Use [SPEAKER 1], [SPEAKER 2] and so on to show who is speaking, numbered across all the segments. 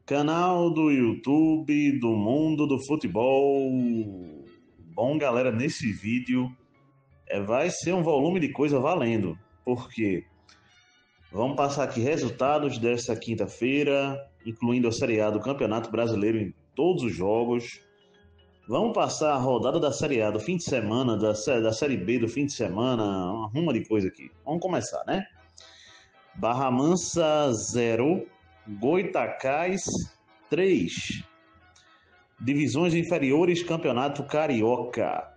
[SPEAKER 1] Canal do YouTube do Mundo do Futebol. Bom, galera, nesse vídeo vai ser um volume de coisa valendo, porque vamos passar aqui resultados dessa quinta-feira, incluindo a Série A do Campeonato Brasileiro em todos os jogos. Vamos passar a rodada da Série A do fim de semana, da Série B do fim de semana, uma ruma de coisa aqui. Vamos começar, né? Barra Mansa 0, Goitacás 3. Divisões inferiores, Campeonato Carioca.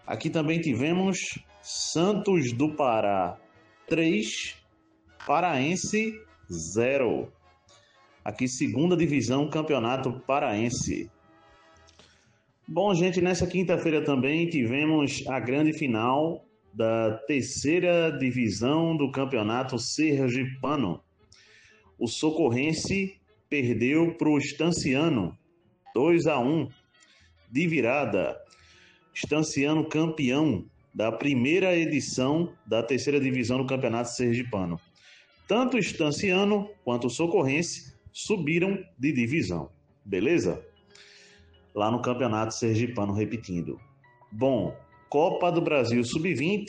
[SPEAKER 1] Aqui também tivemos Santos do Pará 3, Paraense 0. Aqui segunda divisão, Campeonato Paraense. Bom, gente, nessa quinta-feira também tivemos a grande final da terceira divisão do Campeonato Sergipano. O Socorrense perdeu para o Estanciano 2-1 de virada. Estanciano campeão da primeira edição da terceira divisão do Campeonato Sergipano. Tanto o Estanciano quanto o Socorrense subiram de divisão. Beleza? Lá no Campeonato Sergipano, repetindo. Bom, Copa do Brasil Sub-20,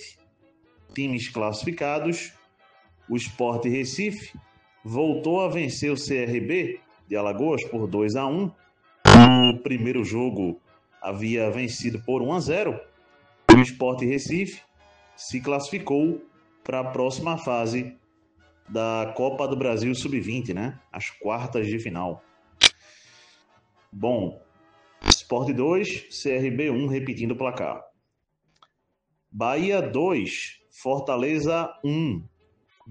[SPEAKER 1] times classificados. O Sport Recife voltou a vencer o CRB de Alagoas por 2-1. No primeiro jogo havia vencido por 1-0. O Sport Recife se classificou para a próxima fase da Copa do Brasil Sub-20, né? As quartas de final. Bom, Sport 2, CRB 1, repetindo o placar. Bahia 2, Fortaleza 1.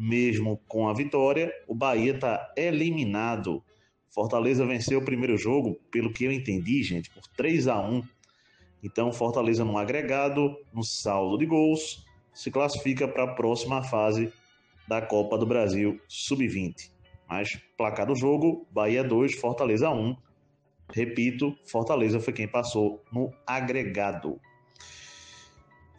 [SPEAKER 1] Mesmo com a vitória, o Bahia está eliminado. Fortaleza venceu o primeiro jogo, pelo que eu entendi, gente, por 3-1. Então, Fortaleza no agregado, no saldo de gols, se classifica para a próxima fase da Copa do Brasil Sub-20. Mas, placar do jogo, Bahia 2, Fortaleza 1. Repito, Fortaleza foi quem passou no agregado.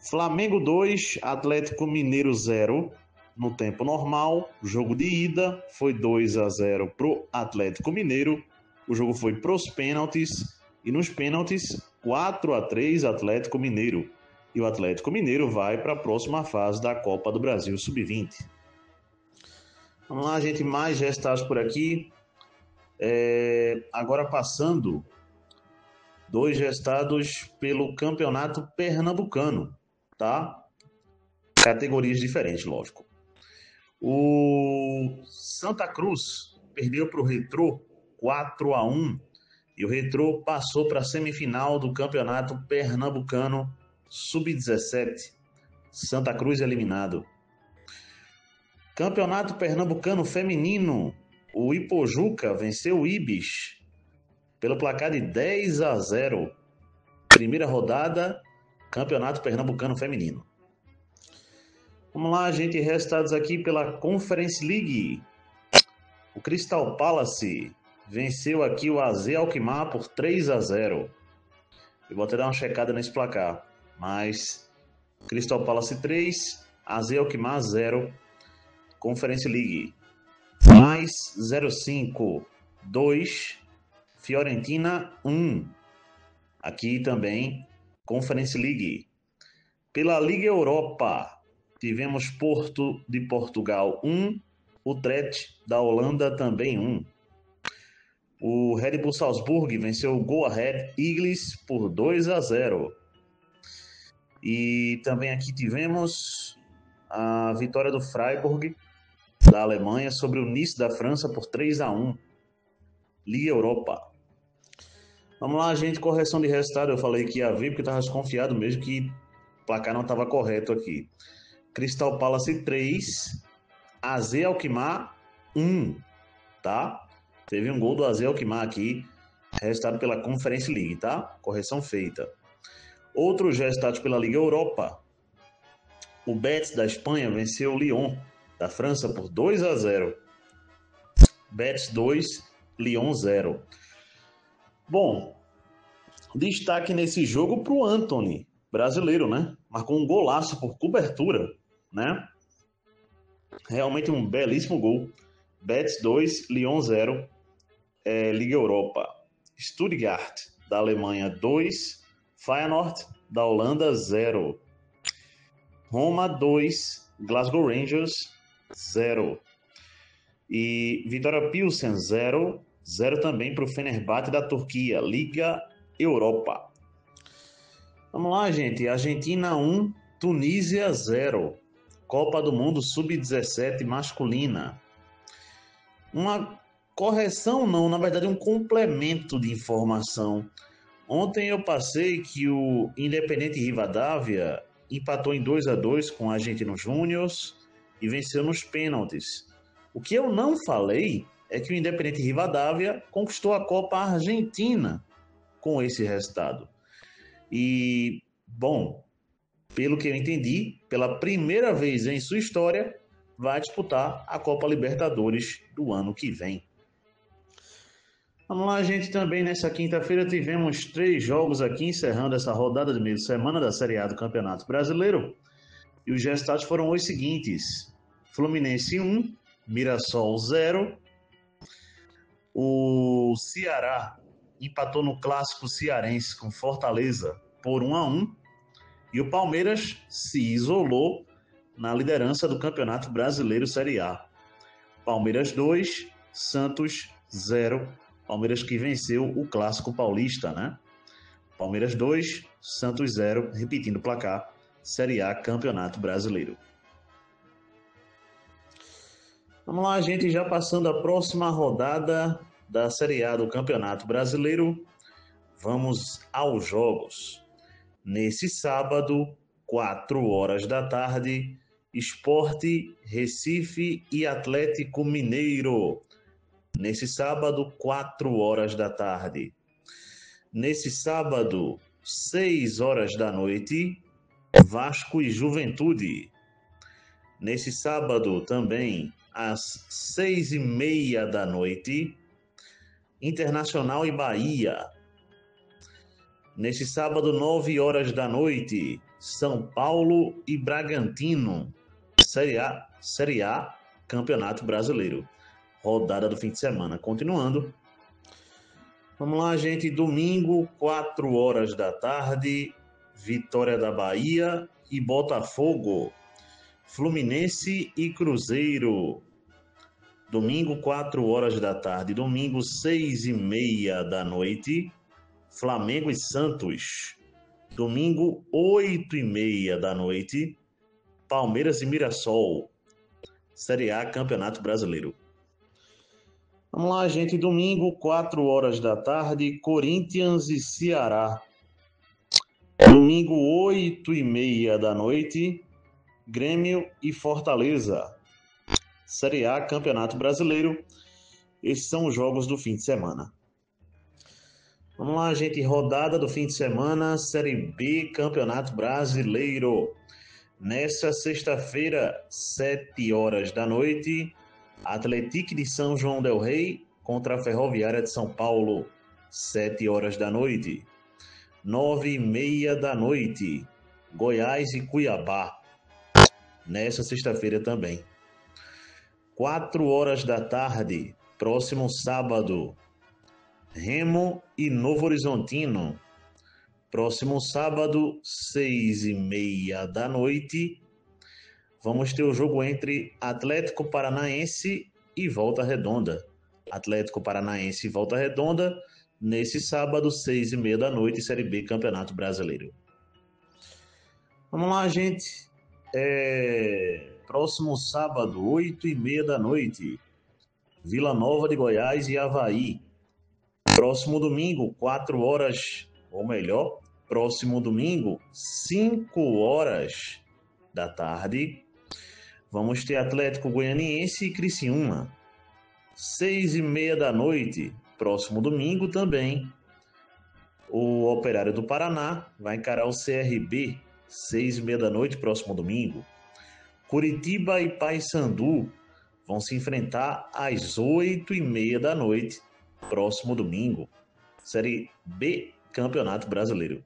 [SPEAKER 1] Flamengo 2, Atlético Mineiro 0. No tempo normal, jogo de ida foi 2-0 para o Atlético Mineiro. O jogo foi para os pênaltis e nos pênaltis 4-3 Atlético Mineiro. E o Atlético Mineiro vai para a próxima fase da Copa do Brasil Sub-20. Vamos lá, gente, mais resultados por aqui. Agora passando, 2 resultados pelo Campeonato Pernambucano, tá? Categorias diferentes, lógico. O Santa Cruz perdeu para o Retrô 4-1 e o Retrô passou para a semifinal do Campeonato Pernambucano Sub-17. Santa Cruz eliminado. Campeonato Pernambucano Feminino. O Ipojuca venceu o Ibis pelo placar de 10-0. Primeira rodada, Campeonato Pernambucano Feminino. Vamos lá, gente, resultados aqui pela Conference League. O Crystal Palace venceu aqui o AZ Alkmaar por 3-0. Eu vou até dar uma checada nesse placar. Mas Crystal Palace 3, AZ Alkmaar 0. Conference League. Mais 05, 2, Fiorentina 1. Aqui também, Conference League. Pela Liga Europa, tivemos Porto de Portugal 1, Utrecht da Holanda também 1. O Red Bull Salzburg venceu o Go Ahead Eagles por 2-0. E também aqui tivemos a vitória do Freiburg da Alemanha sobre o Nice da França por 3-1. Liga Europa. Vamos lá, gente, correção de resultado. Eu falei que ia vir porque estava desconfiado mesmo que o placar não estava correto aqui. Crystal Palace 3, AZ Alkmaar 1, tá? Teve um gol do AZ Alkmaar aqui, resultado pela Conference League, tá? Correção feita. Outros resultados pela Liga Europa. O Betis da Espanha venceu o Lyon da França por 2-0. Betis 2, Lyon 0. Bom, destaque nesse jogo para o Antony, brasileiro, né? Marcou um golaço por cobertura, né? Realmente um belíssimo gol. Betis 2, Lyon 0. Liga Europa. Stuttgart, da Alemanha, 2. Feyenoord, da Holanda, 0. Roma, 2. Glasgow Rangers, 0. E Vitória Pilsen, 0. 0 também para o Fenerbahçe da Turquia, Liga Europa. Vamos lá, gente. Argentina 1, Tunísia 0. Copa do Mundo Sub-17 masculina. Uma correção não, na verdade um complemento de informação. Ontem eu passei que o Independente Rivadavia empatou em 2-2 com a Argentino Júnior e venceu nos pênaltis. O que eu não falei é que o Independente Rivadavia conquistou a Copa Argentina com esse resultado. E, bom, pelo que eu entendi, pela primeira vez em sua história, vai disputar a Copa Libertadores do ano que vem. Vamos lá, gente. Também nessa quinta-feira tivemos 3 jogos aqui, encerrando essa rodada de meio de semana da Série A do Campeonato Brasileiro. E os resultados foram os seguintes: Fluminense 1, Mirassol 0. O Ceará empatou no clássico cearense com Fortaleza por 1-1. E o Palmeiras se isolou na liderança do Campeonato Brasileiro Série A. Palmeiras 2, Santos 0. Palmeiras que venceu o Clássico Paulista, né? Palmeiras 2, Santos 0, repetindo o placar, Série A, Campeonato Brasileiro. Vamos lá, gente, já passando a próxima rodada da Série A do Campeonato Brasileiro. Vamos aos jogos. Nesse sábado, 4 horas da tarde, Sport Recife e Atlético Mineiro. Nesse sábado, 4 horas da tarde. Nesse sábado, 6 horas da noite, Vasco e Juventude. Nesse sábado também, às 6:30 da noite, Internacional e Bahia. Nesse sábado, 9 horas da noite, São Paulo e Bragantino. Série A, Campeonato Brasileiro. Rodada do fim de semana. Continuando. Vamos lá, gente. Domingo, 4 horas da tarde, Vitória da Bahia e Botafogo. Fluminense e Cruzeiro. Domingo, 4 horas da tarde. Domingo, 6:30 da noite, Flamengo e Santos. Domingo, 8:30 da noite, Palmeiras e Mirassol. Série A, Campeonato Brasileiro. Vamos lá, gente. Domingo, 4 horas da tarde, Corinthians e Ceará. Domingo, 8:30 da noite, Grêmio e Fortaleza. Série A, Campeonato Brasileiro. Esses são os jogos do fim de semana. Vamos lá, gente. Rodada do fim de semana, Série B, Campeonato Brasileiro. Nessa sexta-feira, 7 horas da noite, Atlético de São João del Rei contra a Ferroviária de São Paulo. 7 horas da noite. 9:30 da noite, Goiás e Cuiabá. Nessa sexta-feira também. 4 horas da tarde, próximo sábado, Remo e Novo Horizontino. Próximo sábado, 6:30 da noite, vamos ter o jogo entre Atlético Paranaense e Volta Redonda. Atlético Paranaense e Volta Redonda, nesse sábado, 6:30 da noite, Série B, Campeonato Brasileiro. Vamos lá, gente. Próximo sábado, 8:30 da noite, Vila Nova de Goiás e Avaí. Próximo domingo, 4 horas, ou melhor, próximo domingo, 5 horas da tarde, vamos ter Atlético Goianiense e Criciúma. 6:30 da noite, próximo domingo também, o Operário do Paraná vai encarar o CRB. 6:30 da noite, próximo domingo. Curitiba e Paysandu vão se enfrentar às 8:30 da noite, próximo domingo. Série B, Campeonato Brasileiro.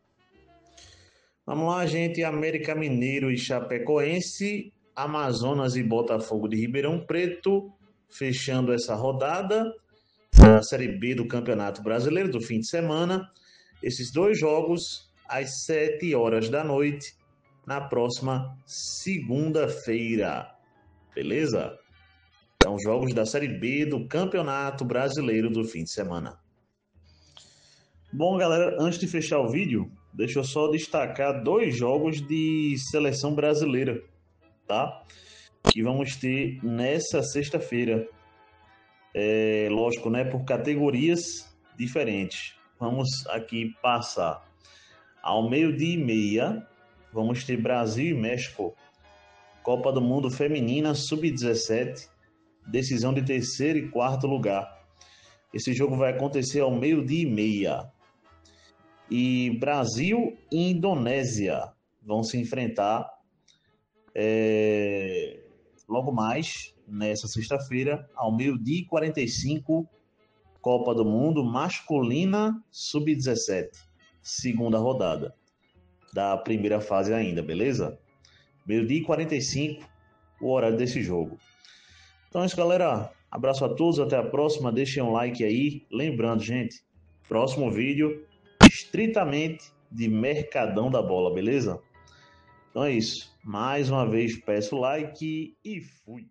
[SPEAKER 1] Vamos lá, gente. América Mineiro e Chapecoense, Amazonas e Botafogo de Ribeirão Preto, fechando essa rodada. da Série B do Campeonato Brasileiro do fim de semana. Esses 2 jogos às 7 horas da noite, na próxima segunda-feira. Beleza? Então, jogos da Série B do Campeonato Brasileiro do fim de semana. Bom, galera, antes de fechar o vídeo, deixa eu só destacar 2 jogos de seleção brasileira, tá? Que vamos ter nessa sexta-feira. Lógico, né? Por categorias diferentes. Vamos aqui passar. Ao 12h30, vamos ter Brasil e México. Copa do Mundo Feminina Sub-17. Decisão de 3º e 4º lugar. Esse jogo vai acontecer ao 12h30. E Brasil e Indonésia vão se enfrentar logo mais, nessa sexta-feira, ao 12h45, Copa do Mundo Masculina Sub-17, segunda rodada da primeira fase ainda, beleza? 12h45, o horário desse jogo. Então é isso, galera. Abraço a todos, até a próxima. Deixem um like aí. Lembrando, gente, próximo vídeo estritamente de Mercadão da Bola, beleza? Então é isso. Mais uma vez peço like e fui.